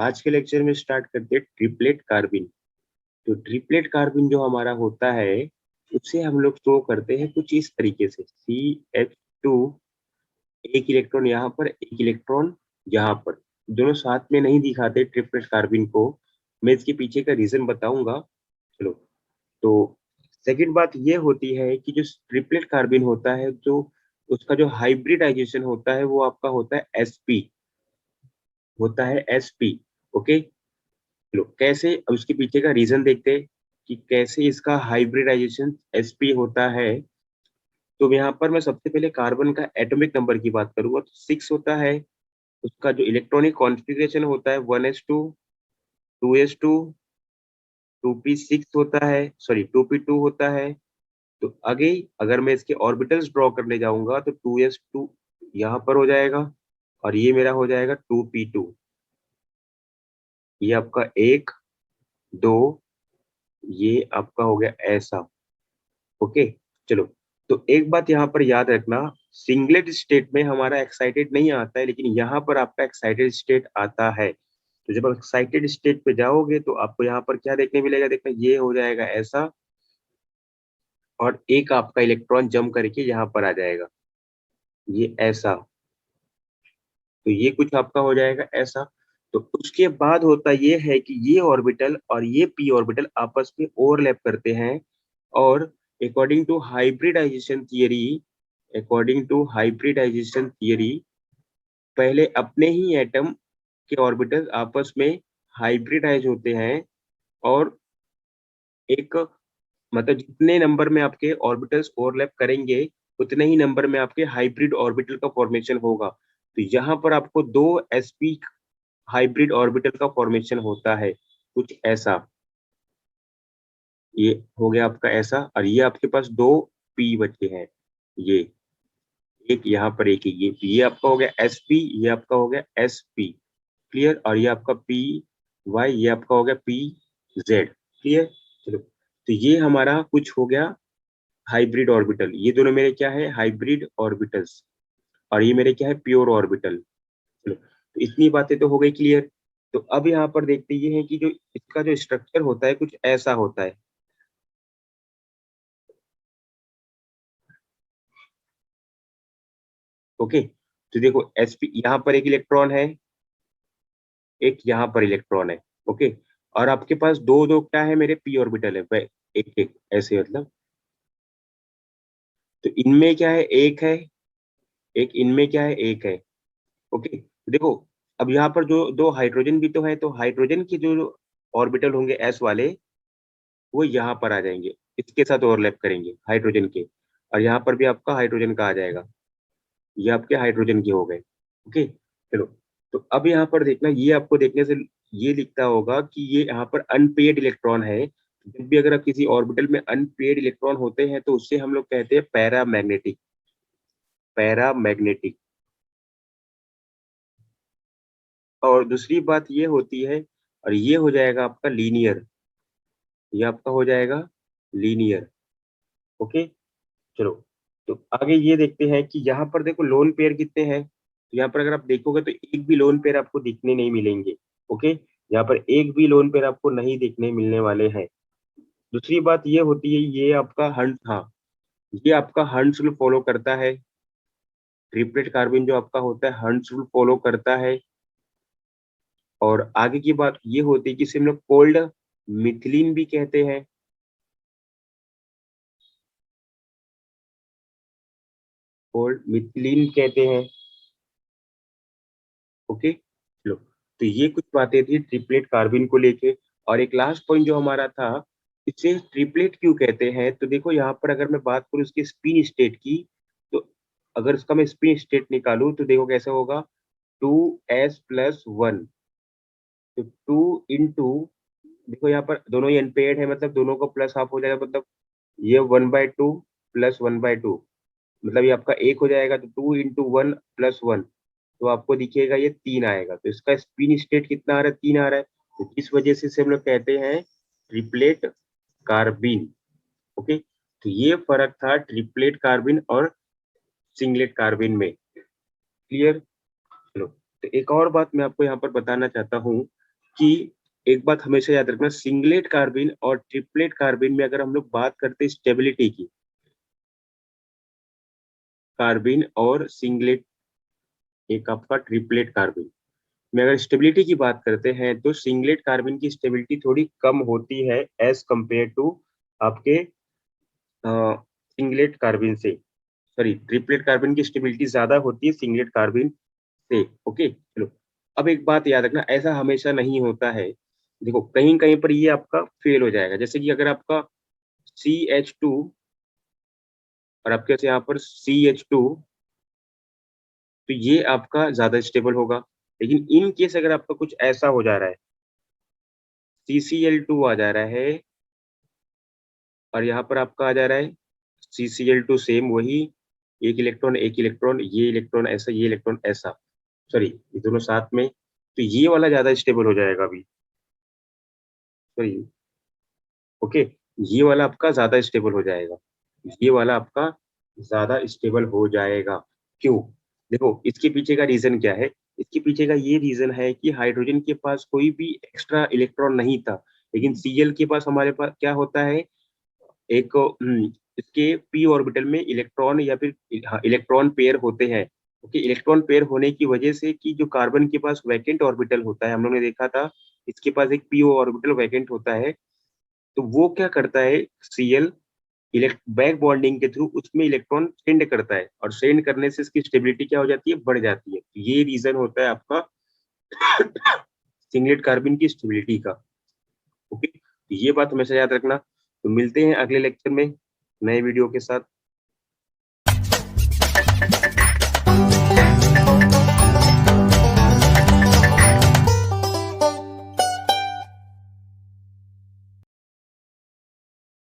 आज के लेक्चर में स्टार्ट करते हैं ट्रिपलेट कार्बिन। तो ट्रिपलेट कार्बिन जो हमारा होता है उससे हम लोग शो करते हैं कुछ इस तरीके से CH2, एक इलेक्ट्रॉन यहाँ पर, एक इलेक्ट्रॉन यहाँ पर, दोनों साथ में नहीं दिखाते ट्रिपलेट कार्बिन को। मैं इसके पीछे का रीजन बताऊंगा। चलो, तो सेकंड बात ये होती है कि जो ट्रिपलेट कार्बिन होता है, जो उसका जो हाइब्रिडाइजेशन होता है वो आपका होता है sp, होता है sp। ओके, चलो कैसे, अब उसके पीछे का रीजन देखते हैं कि कैसे इसका हाइब्रिडाइजेशन sp होता है। तो यहाँ पर मैं सबसे पहले कार्बन का एटॉमिक नंबर की बात करूंगा तो 6 होता है। उसका जो इलेक्ट्रॉनिक कॉन्फ़िगरेशन होता है 1s2, 2s2, 2p6 होता है, सॉरी 2p2 होता है। तो आगे अगर मैं इसके ऑर्बिटल्स ड्रॉ करने जाऊंगा तो 2s2 यहाँ पर हो जाएगा और ये मेरा हो जाएगा 2p2। ये आपका 1, 2, ये आपका हो गया ऐसा। ओके, चलो, तो एक बात यहाँ पर याद रखना, सिंगलेट स्टेट में हमारा एक्साइटेड नहीं आता है, लेकिन यहाँ पर आपका एक्साइटेड स्टेट आता है। तो जब आप एक्साइटेड स्टेट पे जाओगे तो आपको यहाँ पर क्या देखने मिलेगा, देखना ये हो जाएगा ऐसा, और एक आपका इलेक्ट्रॉन जंप करके यहाँ पर आ जाएगा, ये ऐसा। तो ये कुछ आपका हो जाएगा ऐसा। तो उसके बाद होता ये है कि ये ऑर्बिटल और ये पी ऑर्बिटल आपस में ओवरलैप करते हैं, और according to hybridization theory, according to hybridization theory, पहले अपने ही एटम के ऑर्बिटल आपस में हाइब्रिडाइज होते हैं, और एक, मतलब जितने नंबर में आपके ऑर्बिटल्स ओवरलैप करेंगे उतने ही नंबर में आपके हाइब्रिड ऑर्बिटल का फॉर्मेशन होगा। तो यहाँ पर आपको दो sp हाइब्रिड ऑर्बिटल का फॉर्मेशन होता है, कुछ ऐसा। ये हो गया आपका ऐसा, और ये आपके पास दो p बचे हैं, ये एक यहाँ पर, एक ये आपका हो गया sp, ये आपका हो गया sp। क्लियर, और ये आपका पी वाई, ये आपका हो गया पी जेड। क्लियर, चलो, तो ये हमारा कुछ हो गया हाइब्रिड ऑर्बिटल। ये दोनों मेरे क्या है, हाइब्रिड ऑर्बिटल्स, और ये मेरे क्या है, प्योर ऑर्बिटल। चलो, तो इतनी बातें तो हो गई क्लियर। तो अब यहाँ पर देखते ये है कि जो इसका जो स्ट्रक्चर होता है कुछ ऐसा होता है। ओके, तो देखो sp, यहाँ पर एक इलेक्ट्रॉन है, एक यहाँ पर इलेक्ट्रॉन है। ओके, और आपके पास दो दो क्या है, मेरे p ऑर्बिटल है एक एक ऐसे, मतलब तो इनमें क्या है, एक है, एक इनमें क्या है, एक है। ओके, देखो, अब यहाँ पर जो दो हाइड्रोजन भी तो है, तो हाइड्रोजन के जो ऑर्बिटल होंगे एस वाले, वो यहाँ पर आ जाएंगे, इसके साथ ओवरलैप करेंगे हाइड्रोजन के, और यहाँ पर भी आपका हाइड्रोजन का आ जाएगा, ये आपके हाइड्रोजन के हो गए। ओके, चलो, तो अब यहाँ पर देखना, ये आपको देखने से ये लिखता होगा कि ये यहाँ पर अनपेयर्ड इलेक्ट्रॉन है। जब भी अगर आप किसी ऑर्बिटल में अनपेयर्ड इलेक्ट्रॉन होते हैं तो उससे हम लोग कहते हैं पैरामैग्नेटिक, पैरामैग्नेटिक। और दूसरी बात ये होती है, और ये हो जाएगा आपका लीनियर, ये आपका हो जाएगा लीनियर। ओके, चलो, तो आगे ये देखते हैं कि यहाँ पर देखो लोन पेयर कितने हैं। तो यहाँ पर अगर आप देखोगे तो एक भी लोन पेयर आपको दिखने नहीं मिलेंगे। ओके, यहाँ पर एक भी लोन पेयर आपको नहीं दिखने मिलने वाले हैं। दूसरी बात ये होती है, ये आपका हंट, हाँ, ये आपका हंट्स रूल फॉलो करता है। ट्रिपलेट कार्बन जो आपका होता है हंट्स रूल फॉलो करता है। और आगे की बात ये होती है कि इसे हम लोग कोल्ड मिथिलीन भी कहते हैं। कोल्ड मिथिलीन कहते हैं। ओके, लो, तो ये कुछ बातें थी ट्रिपलेट कार्बिन को लेके। और एक लास्ट पॉइंट जो हमारा था, इसे ट्रिपलेट क्यों कहते हैं, तो देखो यहाँ पर अगर मैं बात करूँ इसके स्पिन स्टेट की, तो अगर इसका मैं स्पिन स्टेट निकालूं तो देखो कैसे होगा, 2s+1। तो 2 × देखो यहाँ पर दोनों ही अनपेयर्ड है, मतलब दोनों को प्लस हाफ हो जाएगा, मतलब ये 1/2 + 1/2, मतलब ये आपका एक हो जाएगा। तो 2 × 1 + 1, तो आपको दिखेगा ये 3 आएगा। तो इसका स्पिन स्टेट कितना आ रहा है, 3 आ रहा है। तो इस वजह से इसे हम लोग कहते हैं ट्रिपलेट कार्बिन। ओके, तो ये फर्क था ट्रिपलेट कार्बिन और सिंगलेट कार्बिन में। क्लियर, चलो, तो एक और बात मैं आपको यहाँ पर बताना चाहता हूँ कि एक बात हमेशा याद रखना, सिंगलेट कार्बिन और ट्रिपलेट कार्बिन में अगर हम लोग बात करते हैं स्टेबिलिटी की, कार्बिन और सिंगलेट, एक आपका ट्रिपलेट कार्बिन में अगर स्टेबिलिटी की बात करते हैं तो सिंगलेट कार्बिन की स्टेबिलिटी थोड़ी कम होती है एज कंपेयर टू आपके सिंगलेट कार्बिन से, सॉरी ट्रिपलेट कार्बिन की स्टेबिलिटी ज्यादा होती है सिंगलेट कार्बिन से। ओके चलो, अब एक बात याद रखना, ऐसा हमेशा नहीं होता है। देखो कहीं कहीं पर ये आपका फेल हो जाएगा, जैसे कि अगर आपका CH2 और आपके यहाँ पर CH2, तो ये आपका ज्यादा स्टेबल होगा। लेकिन इन केस अगर आपका कुछ ऐसा हो जा रहा है, CCl2 आ जा रहा है और यहाँ पर आपका आ जा रहा है CCl2 सेम वही, एक इलेक्ट्रॉन, ये इलेक्ट्रॉन ऐसा, ये इलेक्ट्रॉन ऐसा, सॉरी ये दोनों साथ में, तो ये वाला ज्यादा स्टेबल हो जाएगा अभी, सॉरी ओके, ये वाला आपका ज्यादा स्टेबल हो जाएगा, ये वाला आपका ज्यादा स्टेबल हो जाएगा। क्यों? देखो इसके पीछे का रीजन क्या है, इसके पीछे का ये रीजन है कि हाइड्रोजन के पास कोई भी एक्स्ट्रा इलेक्ट्रॉन नहीं था, लेकिन Cl के पास हमारे पास क्या होता है, एक इसके p ऑर्बिटल में इलेक्ट्रॉन या फिर हाँ, इलेक्ट्रॉन पेयर होते हैं। ओके, इलेक्ट्रॉन पेयर होने की वजह से कि जो कार्बन के पास वैकेंट ऑर्बिटल होता है, हम लोग ने देखा था इसके पास एक p ऑर्बिटल वैकेंट होता है, तो वो क्या करता है, Cl बैक बॉन्डिंग के थ्रू उसमें इलेक्ट्रॉन सेंड करता है, और सेंड करने से इसकी स्टेबिलिटी क्या हो जाती है, बढ़ जाती है। तो ये रीजन होता है आपका सिंगलेट कार्बन की स्टेबिलिटी का। ओके, तो ये बात हमेशा याद रखना। तो मिलते हैं अगले लेक्चर में नए वीडियो के साथ।